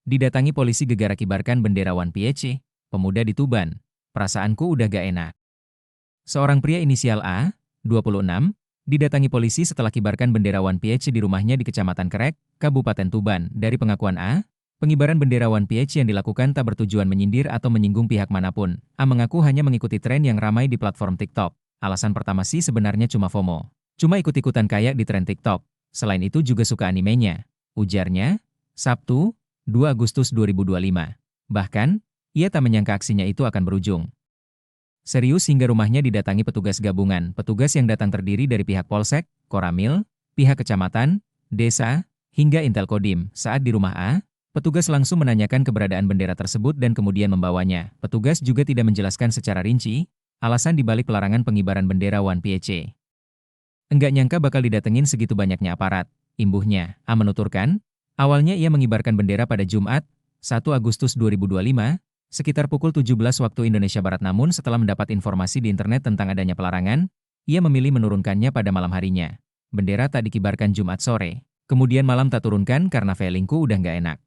Didatangi polisi gegara kibarkan bendera One Piece, pemuda di Tuban. Perasaanku udah gak enak. Seorang pria inisial A, 26, didatangi polisi setelah kibarkan bendera One Piece di rumahnya di Kecamatan Kerek, Kabupaten Tuban. Dari pengakuan A, pengibaran bendera One Piece yang dilakukan tak bertujuan menyindir atau menyinggung pihak manapun. A mengaku hanya mengikuti tren yang ramai di platform TikTok. Alasan pertama sih sebenarnya cuma FOMO. Cuma ikut-ikutan kayak di tren TikTok. Selain itu juga suka animenya. Ujarnya, Sabtu, 2 Agustus 2025. Bahkan, ia tak menyangka aksinya itu akan berujung serius hingga rumahnya didatangi petugas gabungan. Petugas yang datang terdiri dari pihak Polsek, Koramil, pihak kecamatan, desa, hingga Intel Kodim. Saat di rumah A, petugas langsung menanyakan keberadaan bendera tersebut dan kemudian membawanya. Petugas juga tidak menjelaskan secara rinci alasan dibalik pelarangan pengibaran bendera One Piece. Enggak nyangka bakal didatengin segitu banyaknya aparat. Imbuhnya, A menuturkan, awalnya ia mengibarkan bendera pada Jumat, 1 Agustus 2025, sekitar pukul 17 waktu Indonesia Barat, namun setelah mendapat informasi di internet tentang adanya pelarangan, ia memilih menurunkannya pada malam harinya. Bendera tak dikibarkan Jumat sore, kemudian malam tak turunkan karena feelingku udah nggak enak.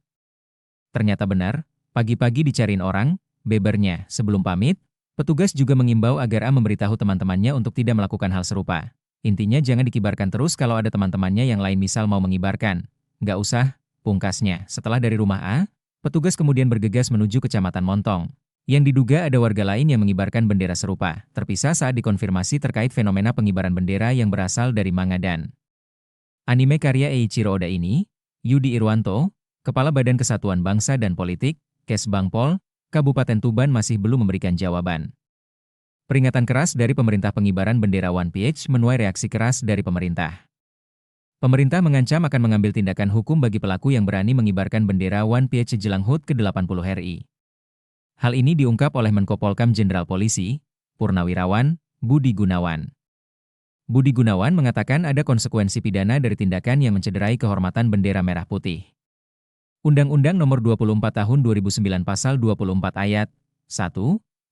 Ternyata benar, pagi-pagi dicariin orang, bebernya. Sebelum pamit, petugas juga mengimbau agar A memberitahu teman-temannya untuk tidak melakukan hal serupa. Intinya jangan dikibarkan terus kalau ada teman-temannya yang lain misal mau mengibarkan. Nggak usah, pungkasnya. Setelah dari rumah A, petugas kemudian bergegas menuju Kecamatan Montong, yang diduga ada warga lain yang mengibarkan bendera serupa, terpisah saat dikonfirmasi terkait fenomena pengibaran bendera yang berasal dari manga dan anime karya Eiichiro Oda ini. Yudi Irwanto, Kepala Badan Kesatuan Bangsa dan Politik, Kesbangpol, Kabupaten Tuban masih belum memberikan jawaban. Peringatan keras dari pemerintah pengibaran bendera One Piece menuai reaksi keras dari pemerintah. Pemerintah mengancam akan mengambil tindakan hukum bagi pelaku yang berani mengibarkan bendera One Piece jelang HUT ke-80 RI. Hal ini diungkap oleh Menko Polkam Jenderal Polisi, Purnawirawan, Budi Gunawan. Budi Gunawan mengatakan ada konsekuensi pidana dari tindakan yang mencederai kehormatan bendera merah putih. Undang-Undang Nomor 24 Tahun 2009 Pasal 24 Ayat 1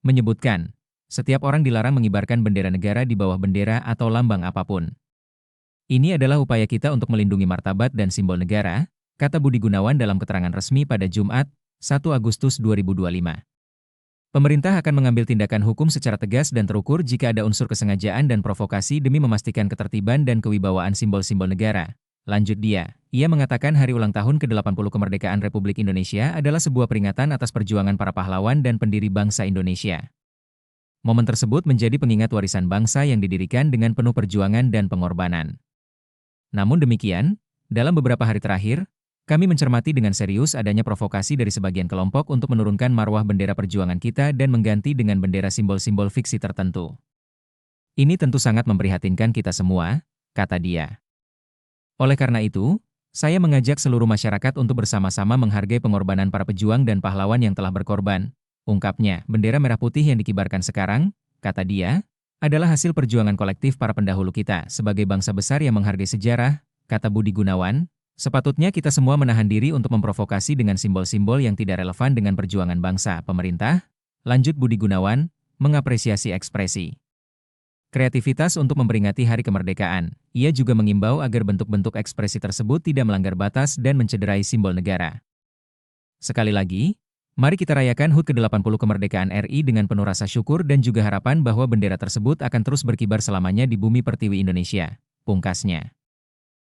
menyebutkan, setiap orang dilarang mengibarkan bendera negara di bawah bendera atau lambang apapun. Ini adalah upaya kita untuk melindungi martabat dan simbol negara, kata Budi Gunawan dalam keterangan resmi pada Jumat, 1 Agustus 2025. Pemerintah akan mengambil tindakan hukum secara tegas dan terukur jika ada unsur kesengajaan dan provokasi demi memastikan ketertiban dan kewibawaan simbol-simbol negara. Lanjut dia, ia mengatakan hari ulang tahun ke-80 kemerdekaan Republik Indonesia adalah sebuah peringatan atas perjuangan para pahlawan dan pendiri bangsa Indonesia. Momen tersebut menjadi pengingat warisan bangsa yang didirikan dengan penuh perjuangan dan pengorbanan. Namun demikian, dalam beberapa hari terakhir, kami mencermati dengan serius adanya provokasi dari sebagian kelompok untuk menurunkan marwah bendera perjuangan kita dan mengganti dengan bendera simbol-simbol fiksi tertentu. Ini tentu sangat memprihatinkan kita semua, kata dia. Oleh karena itu, saya mengajak seluruh masyarakat untuk bersama-sama menghargai pengorbanan para pejuang dan pahlawan yang telah berkorban. Ungkapnya, bendera merah putih yang dikibarkan sekarang, kata dia, adalah hasil perjuangan kolektif para pendahulu kita sebagai bangsa besar yang menghargai sejarah, kata Budi Gunawan. Sepatutnya kita semua menahan diri untuk memprovokasi dengan simbol-simbol yang tidak relevan dengan perjuangan bangsa. Pemerintah, lanjut Budi Gunawan, mengapresiasi ekspresi kreativitas untuk memperingati Hari Kemerdekaan. Ia juga mengimbau agar bentuk-bentuk ekspresi tersebut tidak melanggar batas dan mencederai simbol negara. Sekali lagi, mari kita rayakan HUT ke-80 kemerdekaan RI dengan penuh rasa syukur dan juga harapan bahwa bendera tersebut akan terus berkibar selamanya di bumi pertiwi Indonesia, pungkasnya.